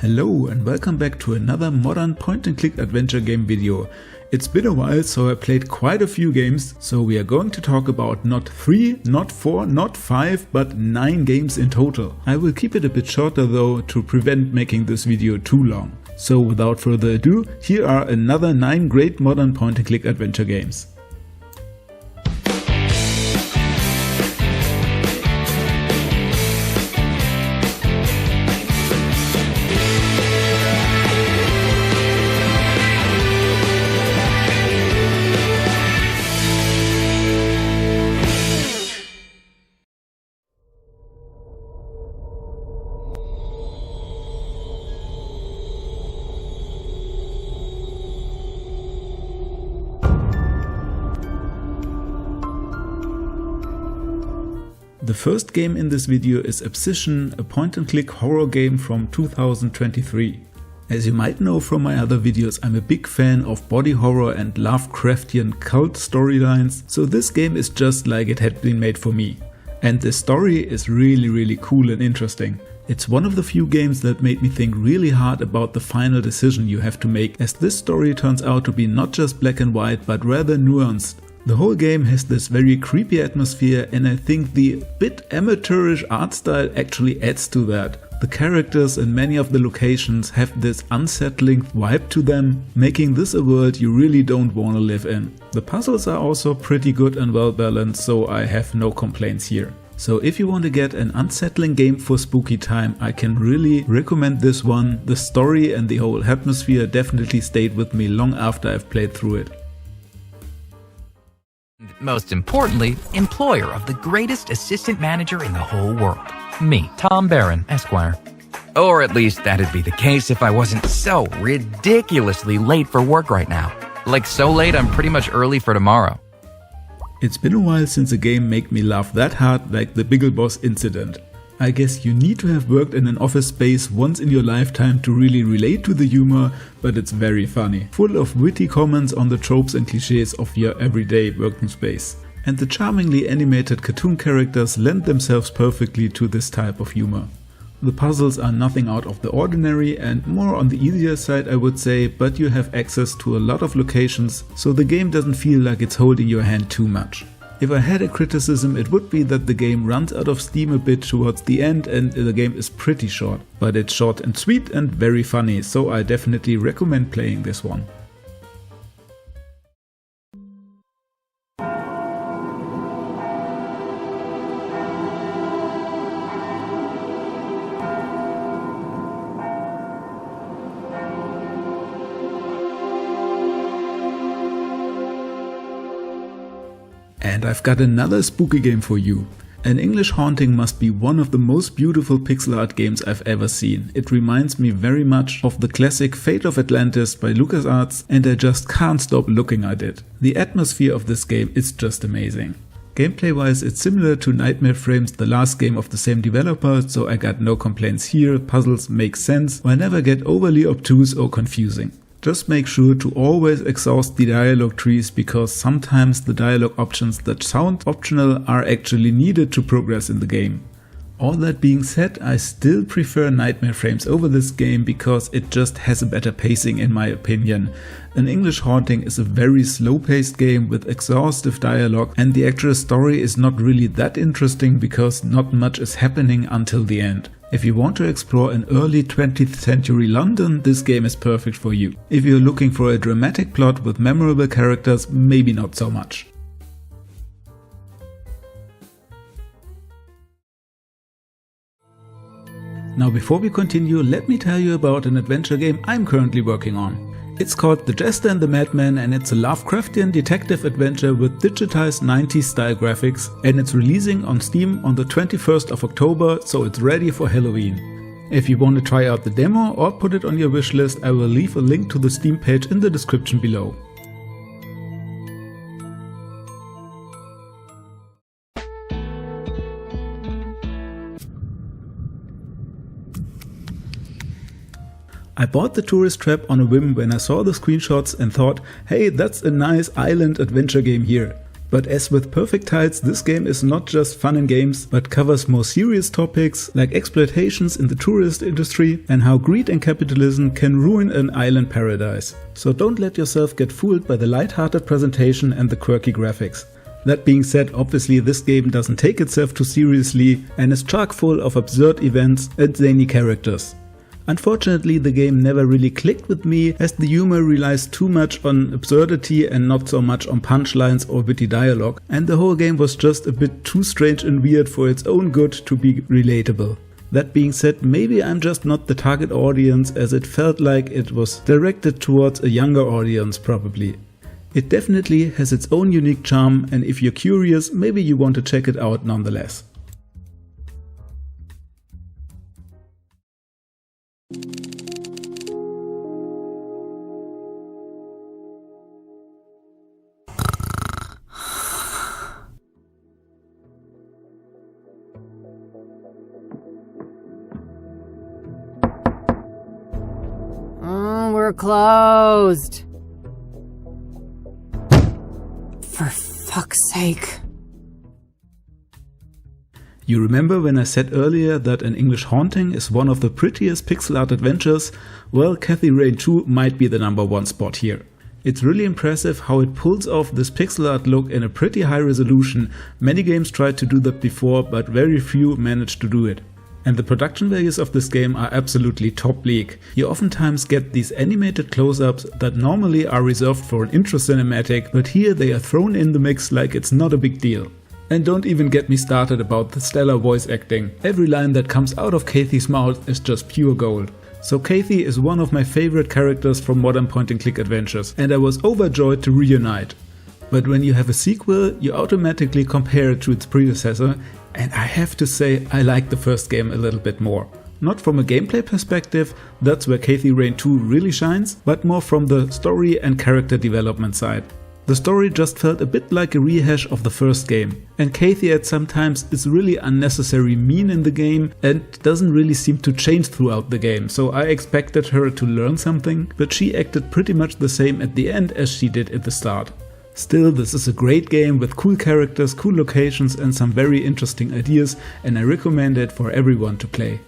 Hello and welcome back to another modern point-and-click adventure game video. It's been a while, so I played quite a few games, so we are going to talk about not 3, not 4, not 5, but 9 games in total. I will keep it a bit shorter though, to prevent making this video too long. So without further ado, here are another 9 great modern point-and-click adventure games. The first game in this video is Abscission, a point-and-click horror game from 2023. As you might know from my other videos, I'm a big fan of body horror and Lovecraftian cult storylines, so this game is just like it had been made for me. And the story is really cool and interesting. It's one of the few games that made me think really hard about the final decision you have to make, as this story turns out to be not just black and white but rather nuanced. The whole game has this very creepy atmosphere, and I think the bit amateurish art style actually adds to that. The characters and many of the locations have this unsettling vibe to them, making this a world you really don't want to live in. The puzzles are also pretty good and well balanced, so I have no complaints here. So if you want to get an unsettling game for spooky time, I can really recommend this one. The story and the whole atmosphere definitely stayed with me long after I've played through it. Most importantly, employer of the greatest assistant manager in the whole world. Me, Tom Barron, Esquire. Or at least that'd be the case if I wasn't so ridiculously late for work right now. Like so late I'm pretty much early for tomorrow. It's been a while since a game made me laugh that hard like the Biggleboss Incident. I guess you need to have worked in an office space once in your lifetime to really relate to the humor, but it's very funny. Full of witty comments on the tropes and cliches of your everyday working space. And the charmingly animated cartoon characters lend themselves perfectly to this type of humor. The puzzles are nothing out of the ordinary and more on the easier side, I would say, but you have access to a lot of locations, so the game doesn't feel like it's holding your hand too much. If I had a criticism, it would be that the game runs out of steam a bit towards the end and the game is pretty short. But it's short and sweet and very funny, so I definitely recommend playing this one. And I've got another spooky game for you. An English Haunting must be one of the most beautiful pixel art games I've ever seen. It reminds me very much of the classic Fate of Atlantis by LucasArts, and I just can't stop looking at it. The atmosphere of this game is just amazing. Gameplay wise, it's similar to Nightmare Frames, the last game of the same developer, so I got no complaints here. Puzzles make sense, but never get overly obtuse or confusing. Just make sure to always exhaust the dialogue trees, because sometimes the dialogue options that sound optional are actually needed to progress in the game. All that being said, I still prefer Nightmare Frames over this game because it just has a better pacing in my opinion. An English Haunting is a very slow-paced game with exhaustive dialogue, and the actual story is not really that interesting because not much is happening until the end. If you want to explore an early 20th century London, this game is perfect for you. If you're looking for a dramatic plot with memorable characters, maybe not so much. Now before we continue, let me tell you about an adventure game I'm currently working on. It's called The Jester and the Madman, and it's a Lovecraftian detective adventure with digitized 90s style graphics, and it's releasing on Steam on the 21st of October, so it's ready for Halloween. If you want to try out the demo or put it on your wishlist, I will leave a link to the Steam page in the description below. I bought the Tourist Trap on a whim when I saw the screenshots and thought, hey, that's a nice island adventure game here. But as with Perfect Tides, this game is not just fun and games, but covers more serious topics like exploitations in the tourist industry and how greed and capitalism can ruin an island paradise. So don't let yourself get fooled by the light-hearted presentation and the quirky graphics. That being said, obviously this game doesn't take itself too seriously and is chock full of absurd events and zany characters. Unfortunately, the game never really clicked with me as the humor relies too much on absurdity and not so much on punchlines or witty dialogue, and the whole game was just a bit too strange and weird for its own good to be relatable. That being said, maybe I'm just not the target audience, as it felt like it was directed towards a younger audience probably. It definitely has its own unique charm, and if you're curious, maybe you want to check it out nonetheless. We're closed. For fuck's sake. You remember when I said earlier that An English Haunting is one of the prettiest pixel art adventures? Well, Cathy Rain 2 might be the #1 spot here. It's really impressive how it pulls off this pixel art look in a pretty high resolution. Many games tried to do that before, but very few managed to do it. And the production values of this game are absolutely top league. You oftentimes get these animated close-ups that normally are reserved for an intro cinematic, but here they are thrown in the mix like it's not a big deal. And don't even get me started about the stellar voice acting. Every line that comes out of Cathy's mouth is just pure gold. So Cathy is one of my favorite characters from modern point-and-click adventures, and I was overjoyed to reunite. But when you have a sequel, you automatically compare it to its predecessor, and I have to say I like the first game a little bit more. Not from a gameplay perspective, that's where Cathy Rain 2 really shines, but more from the story and character development side. The story just felt a bit like a rehash of the first game, and Cathy at sometimes is really unnecessary mean in the game and doesn't really seem to change throughout the game, so I expected her to learn something, but she acted pretty much the same at the end as she did at the start. Still, this is a great game with cool characters, cool locations and some very interesting ideas, and I recommend it for everyone to play.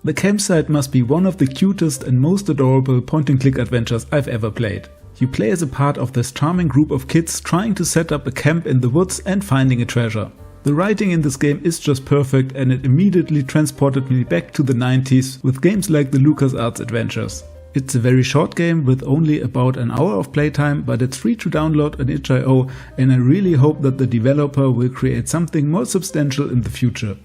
The campsite must be one of the cutest and most adorable point-and-click adventures I've ever played. You play as a part of this charming group of kids trying to set up a camp in the woods and finding a treasure. The writing in this game is just perfect, and it immediately transported me back to the 90s with games like the LucasArts adventures. It's a very short game with only about an hour of playtime, but it's free to download on itch.io, and I really hope that the developer will create something more substantial in the future.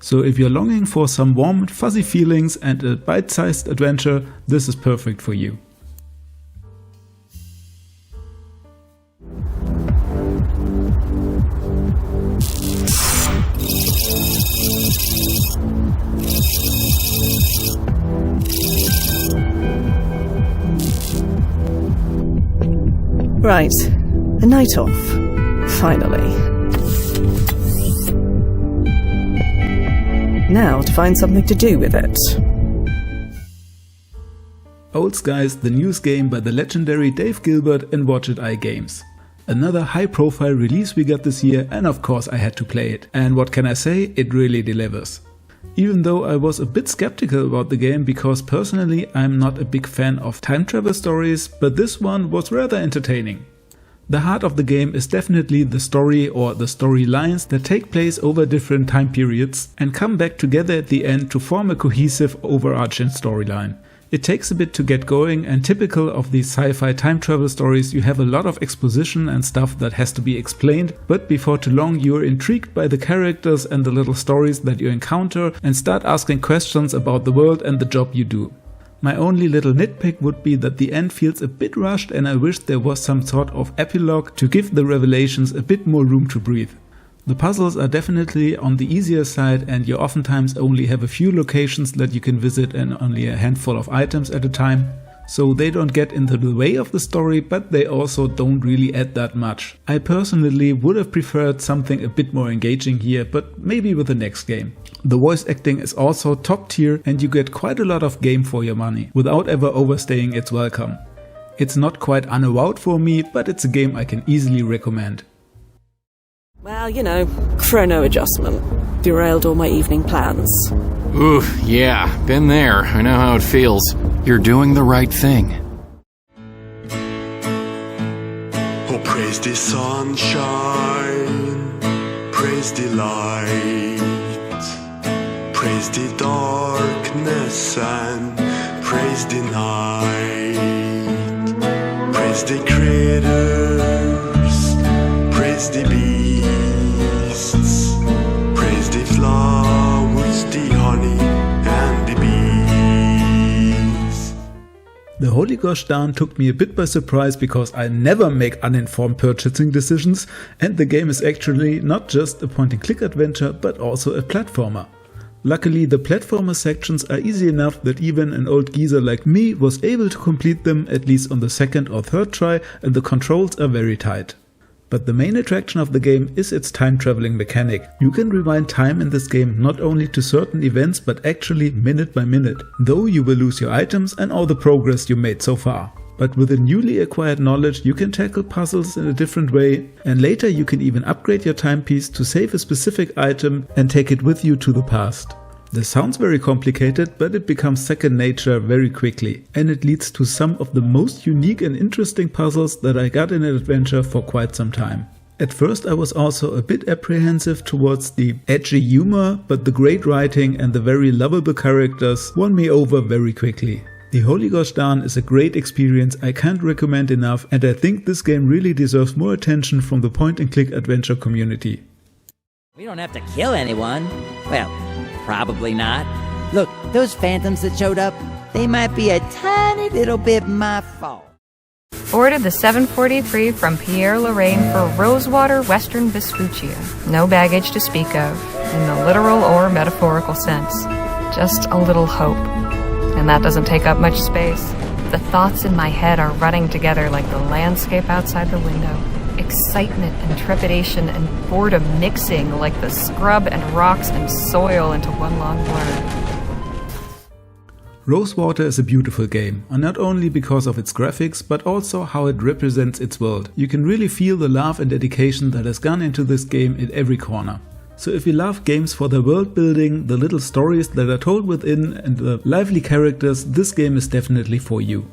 So if you're longing for some warm, fuzzy feelings and a bite-sized adventure, this is perfect for you. Right, a night off, finally. Now to find something to do with it. Old Skies, the newest game by the legendary Dave Gilbert and Watch It Eye Games. Another high-profile release we got this year, and of course I had to play it. And what can I say? It really delivers. Even though I was a bit skeptical about the game because personally I'm not a big fan of time travel stories, but this one was rather entertaining. The heart of the game is definitely the story or the storylines that take place over different time periods and come back together at the end to form a cohesive overarching storyline. It takes a bit to get going, and typical of these sci-fi time travel stories, you have a lot of exposition and stuff that has to be explained, but before too long you're intrigued by the characters and the little stories that you encounter and start asking questions about the world and the job you do. My only little nitpick would be that the end feels a bit rushed, and I wish there was some sort of epilogue to give the revelations a bit more room to breathe. The puzzles are definitely on the easier side, and you oftentimes only have a few locations that you can visit and only a handful of items at a time. So they don't get into the way of the story, but they also don't really add that much. I personally would have preferred something a bit more engaging here, but maybe with the next game. The voice acting is also top tier, and you get quite a lot of game for your money, without ever overstaying its welcome. It's not quite unavowed for me, but it's a game I can easily recommend. Well, you know, chrono adjustment. Derailed all my evening plans. Ooh, yeah, been there. I know how it feels. You're doing the right thing. Oh, praise the sunshine, praise the light, praise the darkness and praise the night, praise the critters, praise the beasts, praise the flowers, the honey and the bees. The Holy Gosh Darn took me a bit by surprise because I never make uninformed purchasing decisions, and the game is actually not just a point-and-click adventure but also a platformer. Luckily, the platformer sections are easy enough that even an old geezer like me was able to complete them at least on the second or third try, and the controls are very tight. But the main attraction of the game is its time traveling mechanic. You can rewind time in this game not only to certain events but actually minute by minute, though you will lose your items and all the progress you made so far. But with the newly acquired knowledge you can tackle puzzles in a different way, and later you can even upgrade your timepiece to save a specific item and take it with you to the past. This sounds very complicated, but it becomes second nature very quickly, and it leads to some of the most unique and interesting puzzles that I got in an adventure for quite some time. At first I was also a bit apprehensive towards the edgy humor, but the great writing and the very lovable characters won me over very quickly. The Holy Gosh Darn is a great experience I can't recommend enough, and I think this game really deserves more attention from the point-and-click adventure community. We don't have to kill anyone. Well, probably not. Look, those phantoms that showed up, they might be a tiny little bit my fault. Ordered the 743 from Pierre Lorraine for Rosewater, Western Vespuccia. No baggage to speak of, in the literal or metaphorical sense. Just a little hope. And that doesn't take up much space. The thoughts in my head are running together like the landscape outside the window. Excitement and trepidation and boredom mixing like the scrub and rocks and soil into one long blur. Rosewater is a beautiful game, and not only because of its graphics, but also how it represents its world. You can really feel the love and dedication that has gone into this game in every corner. So if you love games for the world building, the little stories that are told within, and the lively characters, this game is definitely for you.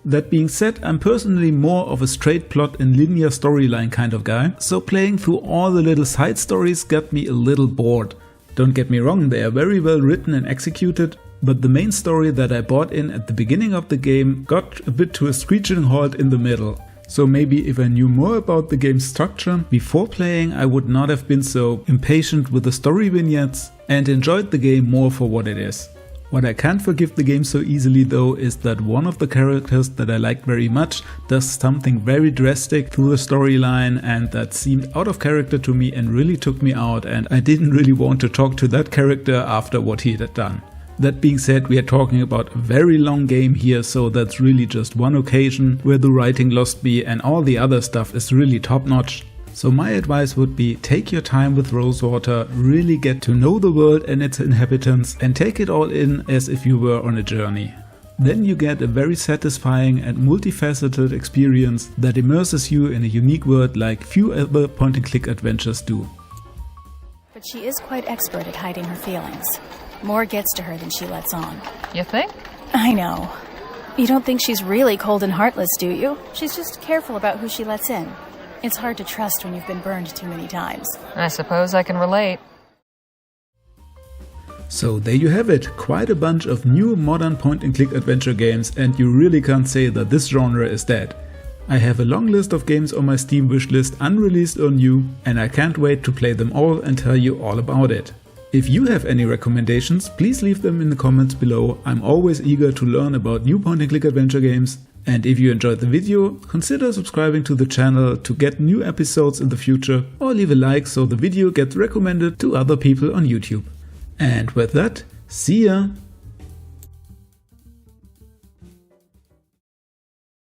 That being said, I'm personally more of a straight plot and linear storyline kind of guy, so playing through all the little side stories got me a little bored. Don't get me wrong, they are very well written and executed, but the main story that I bought in at the beginning of the game got a bit to a screeching halt in the middle. So maybe if I knew more about the game's structure before playing, I would not have been so impatient with the story vignettes and enjoyed the game more for what it is. What I can't forgive the game so easily though is that one of the characters that I like very much does something very drastic through the storyline, and that seemed out of character to me and really took me out, and I didn't really want to talk to that character after what he had done. That being said, we are talking about a very long game here, so that's really just one occasion where the writing lost me, and all the other stuff is really top notch. So my advice would be, take your time with Rosewater, really get to know the world and its inhabitants, and take it all in as if you were on a journey. Then you get a very satisfying and multifaceted experience that immerses you in a unique world like few other point-and-click adventures do. But she is quite expert at hiding her feelings. More gets to her than she lets on. You think? I know. You don't think she's really cold and heartless, do you? She's just careful about who she lets in. It's hard to trust when you've been burned too many times. I suppose I can relate. So there you have it, quite a bunch of new modern point-and-click adventure games, and you really can't say that this genre is dead. I have a long list of games on my Steam wishlist unreleased or new, and I can't wait to play them all and tell you all about it. If you have any recommendations, please leave them in the comments below. I'm always eager to learn about new point-and-click adventure games. And if you enjoyed the video, consider subscribing to the channel to get new episodes in the future, or leave a like so the video gets recommended to other people on YouTube. And with that, see ya!